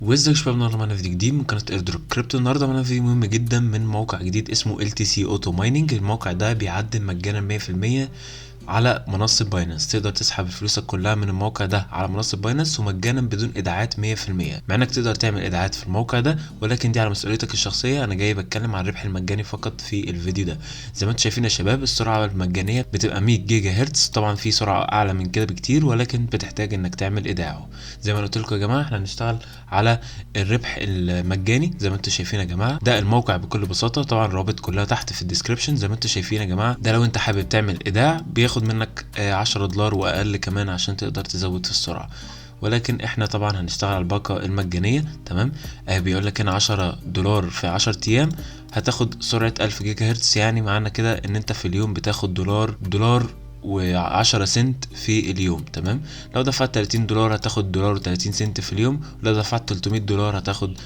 وازيك يا شباب؟ النهارده معانا فيديو جديد من قناه ايردروب كريبتو. النهارده معانا فيديو مهم جدا من موقع جديد اسمه LTC اوتو مايننج. الموقع ده بيعدل مجانا 100% على منصه باينانس. تقدر تسحب فلوسك كلها من الموقع ده على منصه باينانس ومجانا بدون ايداعات 100%. مع انك تقدر تعمل ايداعات في الموقع ده، ولكن دي على مسؤوليتك الشخصيه. انا جاي بتكلم عن الربح المجاني فقط في الفيديو ده. زي ما انتم شايفين يا شباب، السرعه المجانيه بتبقى 100 جيجا هرتز. طبعا في سرعه اعلى من كده بكتير، ولكن بتحتاج انك تعمل ايداعه. زي ما قلت لكم يا جماعه، احنا هنشتغل على الربح المجاني. زي ما انتم شايفين يا جماعه، ده الموقع بكل بساطه. طبعا الرابط كلها تحت في الديسكربشن. زي ما انتم شايفين يا جماعه، ده لو انت حابب تعمل ايداع بياخد منك 10 دولار واقل كمان عشان تقدر تزود في السرعه. ولكن احنا طبعا هنشتغل على الباقه المجانيه. تمام. بيقول لك هنا 10 دولار في 10 ايام هتاخد سرعه 1000 جيجا هرتز. يعني معنى كده ان انت في اليوم بتاخد دولار و10 سنت في اليوم. تمام. لو دفعت 30 دولار هتاخد دولار و30 سنت في اليوم. ولو دفعت 300 دولار هتاخد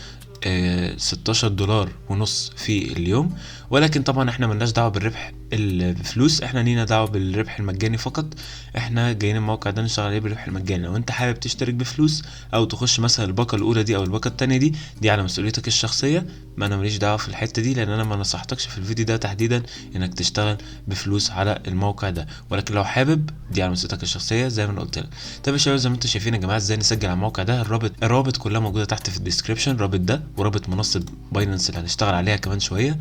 16 دولار ونص في اليوم. ولكن طبعا احنا ملناش دعوه بالربح الفلوس، احنا لينا دعوه بالربح المجاني فقط. احنا جايين الموقع ده نشتغل عليه بالربح المجاني. لو انت حابب تشترك بفلوس او تخش مثلا الباقه الاولى دي او الباقه التانية دي على مسؤوليتك الشخصيه. ما انا ماليش دعوه في الحته دي، لان انا ما نصحتكش في الفيديو ده تحديدا انك تشتغل بفلوس على الموقع ده. ولكن لو حابب، دي على مسؤوليتك الشخصيه زي ما انا قلت لك. طب يا شباب، زي ما انتم شايفين يا جماعه ازاي نسجل على الموقع ده. الروابط كلها موجوده تحت في الديسكربشن. الرابط ده ورابط منصه باينانس اللي هنشتغل عليها كمان شويه.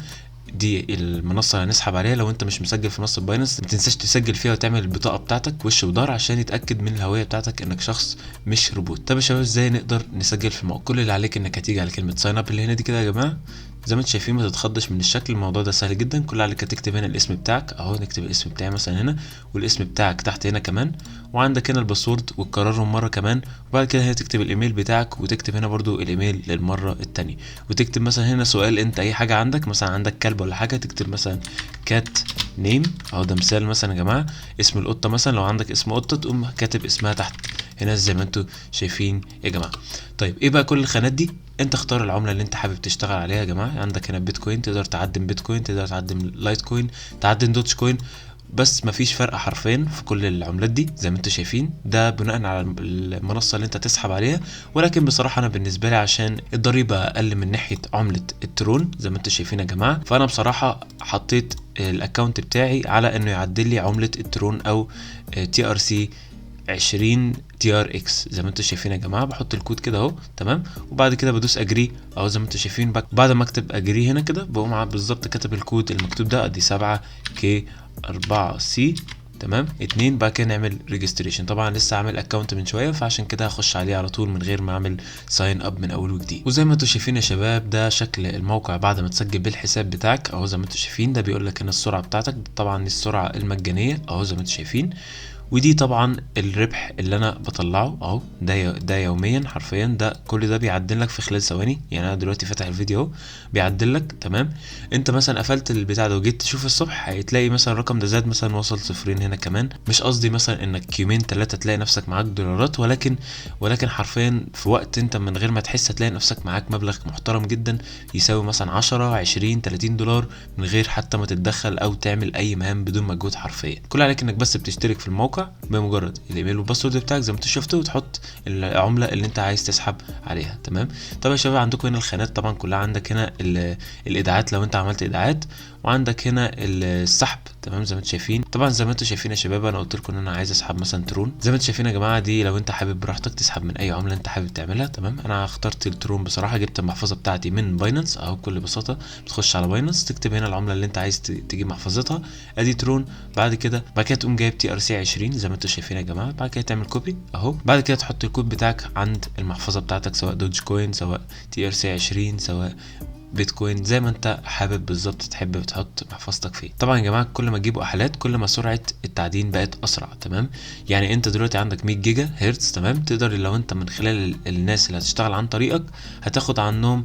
دي المنصه اللي هنسحب عليها. لو انت مش مسجل في منصه باينانس، ما تنساش تسجل فيها وتعمل البطاقه بتاعتك وش وظهر عشان يتاكد من الهويه بتاعتك انك شخص مش روبوت. طب يا شباب، ازاي نقدر نسجل في الموقع؟ كل اللي عليك انك هتيجي على كلمه ساين اب اللي هنا دي كده يا جماعه. زي ما انتم شايفين، ما تتخضش من الشكل. الموضوع ده سهل جدا. كل اللي عليك هتكتب هنا الاسم بتاعك اهو. نكتب الاسم بتاعي مثلا هنا، والاسم بتاعك تحت هنا كمان. وعندك هنا الباسورد وتكررهم مره كمان. وبعد كده هنا تكتب الايميل بتاعك، وتكتب هنا برضو الايميل للمره التانية. وتكتب مثلا هنا سؤال، انت اي حاجه عندك، مثلا عندك كلب ولا حاجه، تكتب مثلا كات نيم اهو. ده مثال مثلا يا جماعه. اسم القطه مثلا، لو عندك اسم قطه تقوم كاتب اسمها تحت هنا زي ما انتم شايفين يا جماعه. طيب ايه بقى كل الخانات دي؟ انت اختار العمله اللي انت حابب تشتغل عليها يا جماعه. عندك هنا بيتكوين، تقدر تعدم بيتكوين، تقدر تعدم لايت كوين، تعدم دوتش كوين. بس مفيش فرق حرفيا في كل العملات دي. زي ما انتم شايفين، ده بناء على المنصه اللي انت تسحب عليها. ولكن بصراحه انا بالنسبه لي عشان الضريبه اقل من ناحيه عمله الترون زي ما انتم شايفين يا جماعه، فانا بصراحه حطيت الاكونت بتاعي على انه يعدل لي عمله الترون او TRC 20 TRX زي ما انتم شايفين يا جماعه. بحط الكود كده اهو. تمام. وبعد كده بدوس اجري اهو زي ما انتم شايفين. بعد ما اكتب اجري هنا كده، بقوم بالظبط كاتب الكود المكتوب ده. ادي 7K4C تمام 2. بعد كده نعمل ريجستريشن. طبعا لسه عامل اكونت من شويه، فعشان كده هخش عليه على طول من غير ما اعمل ساين اب من اول وجديد. وزي ما انتم شايفين يا شباب، ده شكل الموقع بعد ما تسجل بالحساب بتاعك اهو. زي ما انتم شايفين، ده بيقول لك هنا السرعه بتاعتك. طبعا دي السرعه المجانيه اهو زي ما انتم شايفين. ودي طبعا الربح اللي انا بطلعه اهو. ده يوميا حرفيا. ده كل ده بيعدل لك في خلال ثواني. يعني انا دلوقتي فاتح الفيديو اهو بيعدل لك. تمام. انت مثلا قفلت البتاع ده وجيت تشوف الصبح، هتلاقي مثلا الرقم ده زاد مثلا، وصل صفرين هنا كمان. مش قصدي مثلا انك يومين 3 تلاقي نفسك معاك دولارات، ولكن حرفيا في وقت انت من غير ما تحس هتلاقي نفسك معاك مبلغ محترم جدا يساوي مثلا 10 20 30 دولار من غير حتى ما تتدخل او تعمل اي مهام، بدون مجهود حرفيا. كل عليك انك بس بتشترك في الموقع بمجرد الايميل والباسورد بتاعك زي ما انت شفته، وتحط العمله اللي انت عايز تسحب عليها. تمام. طبعا يا شباب، عندكم هنا الخانات طبعا كلها. عندك هنا الايداعات لو انت عملت ايداعات، وعندك هنا السحب. تمام. زي ما انتم شايفين. طبعا زي ما انتم شايفين يا شباب، انا قلت لكم ان انا عايز اسحب مثلا ترون. زي ما انتم شايفين يا جماعه، دي لو انت حابب براحتك تسحب من اي عمله انت حابب تعملها. تمام. انا اخترت الترون بصراحه. جبت المحفظه بتاعتي من باينانس اهو. بكل بساطه بتخش على باينانس، تكتب هنا العمله اللي انت عايز تجيب محفظتها. ادي ترون. بعد كده تقوم جايب TRC 20 زي ما انتم شايفين يا جماعه. بعد كده تعمل كوبي اهو. بعد كده تحط الكود بتاعك عند المحفظه بتاعتك، سواء دوج كوين، سواء TRC 20، سواء بيتكوين، زي ما انت حابب بالظبط تحب تحط محفظتك فيه. طبعا يا جماعه، كل ما تجيبوا احالات كل ما سرعه التعدين بقت اسرع. تمام. يعني انت دلوقتي عندك 100 جيجا هرتز. تمام. تقدر لو انت من خلال الناس اللي هتشتغل عن طريقك هتاخد عنهم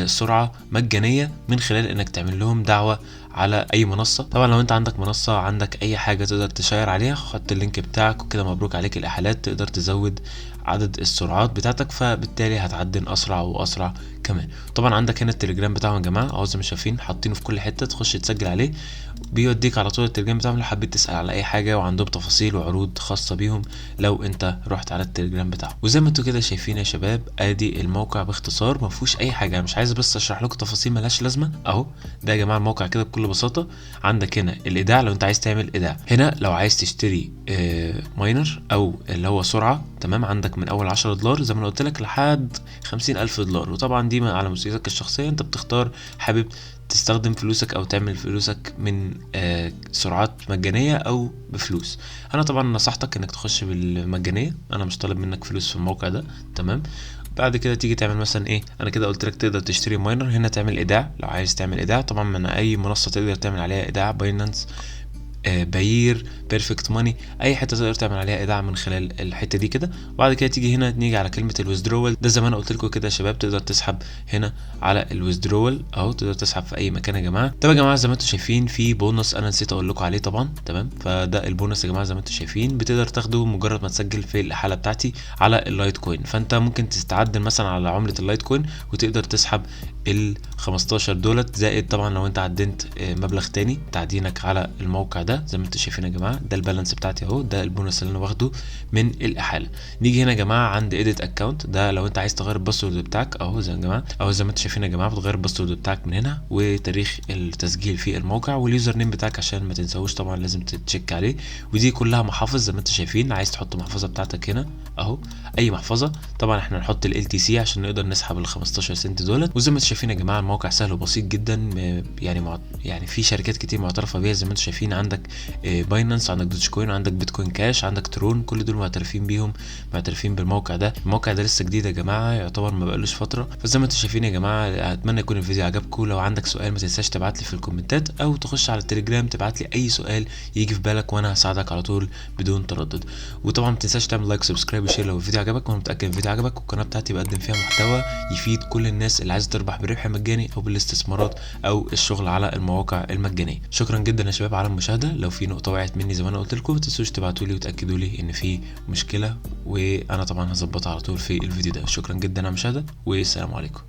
سرعه مجانيه من خلال انك تعمل لهم دعوه على اي منصه. طبعا لو انت عندك منصه، عندك اي حاجه تقدر تشير عليها، حط اللينك بتاعك وكده. مبروك عليك الاحالات. تقدر تزود عدد السرعات بتاعتك، فبالتالي هتعدل اسرع واسرع كمان. طبعا عندك هنا التليجرام بتاعهم يا جماعه اهو زي ما شايفين حاطينه في كل حته، تخش تسجل عليه بيوديك على طول التليجرام بتاعهم لو حبيت تسال على اي حاجه، وعندهم تفاصيل وعروض خاصه بيهم لو انت رحت على التليجرام بتاعهم. وزي ما انتوا كده شايفين يا شباب ادي الموقع باختصار، ما فيهوش اي حاجه، مش عايز بس اشرح لكم تفاصيل ملهاش لازمه. اهو ده يا جماعه الموقع كده بكل بساطه. عندك هنا الايداع لو انت عايز تعمل ايداع، هنا لو عايز تشتري ماينر او اللي هو سرعه، تمام، عندك من اول $10 زي ما انا قلت لك لحد $50,000. وطبعا دي على مسؤوليتك الشخصيه، انت بتختار حابب تستخدم فلوسك او تعمل فلوسك من سرعات مجانيه او بفلوس. انا طبعا نصحتك انك تخش بالمجانيه، انا مش طالب منك فلوس في الموقع ده، تمام. بعد كده تيجي تعمل مثلا ايه، انا كده قلت لك تقدر تشتري ماينر، هنا تعمل ايداع لو عايز تعمل ايداع، طبعا من اي منصه تقدر تعمل عليها ايداع، باينانس، باير، بيرفكت ماني، اي حته تقدر تعمل عليها ايداع من خلال الحته دي كده. وبعد كده تيجي هنا نيجي على كلمه الويزدرول، ده زي ما انا قلت لكم كده يا شباب، تقدر تسحب هنا على الويزدرول اهو، تقدر تسحب في اي مكان يا جماعه. طب يا جماعه زي ما انتم شايفين في بونص انا نسيت اقول لكم عليه طبعا، تمام. فده البونص يا جماعه زي ما انتم شايفين، بتقدر تاخده مجرد ما تسجل في الاحاله بتاعتي على اللايت كوين. فانت ممكن تستعدل مثلا على عمله اللايت كوين وتقدر تسحب ال 15 دولت، زائد طبعا لو انت عدنت مبلغ تاني تعدينك على الموقع ده زي ما انتم شايفين يا جماعه. ده البالانس بتاعتي اهو، ده البونص اللي انا واخده من الاحاله. نيجي هنا يا جماعه عند اديت اكونت، ده لو انت عايز تغير الباسورد بتاعك اهو زي يا جماعه، اهو زي ما انتم شايفين يا جماعه، بتغير الباسورد بتاعك من هنا وتاريخ التسجيل في الموقع واليوزر نيم بتاعك عشان ما تنساهوش طبعا لازم تتشيك عليه. ودي كلها محافظ زي ما انتم شايفين، عايز تحط المحفظه بتاعتك هنا اهو اي محفظه، طبعا احنا نحط ال TC عشان نقدر نسحب ال 15 سنت دولت. وزي ما انتم شايفين يا جماعه الموقع سهل وبسيط جدا، يعني في شركات كتير معترفه بيها زي ما انتم شايفين، عندك باينانس، عندك دوج كوين، عندك بيتكوين كاش، عندك ترون، كل دول معترفين بيهم، معترفين بالموقع ده. الموقع ده لسه جديد يا جماعه، يعتبر ما بقالوش فتره. فزي ما انتم شايفين يا جماعه اتمنى يكون الفيديو عجبكم. لو عندك سؤال ما تنساش تبعت لي في الكومنتات او تخش على التليجرام تبعت لي اي سؤال يجي في بالك وانا هساعدك على طول بدون تردد. وطبعا ما تنساش تعمل لايك سبسكرايب وشير لو الفيديو عجبك، وانا متاكد الفيديو عجبك. والقناه بتاعتي بقدم فيها محتوى يفيد كل الناس اللي عايزه تربح بالربح المجاني او بالاستثمارات او الشغل على المواقع المجانيه. شكرا جدا يا شباب على المشاهده. لو في نقطه وقعت مني زي ما انا قلت لكم ما تنسوش تبعتوا لي وتاكدوا لي ان في مشكله، وانا طبعا هظبطها على طول في الفيديو ده. شكرا جدا على المشاهده والسلام عليكم.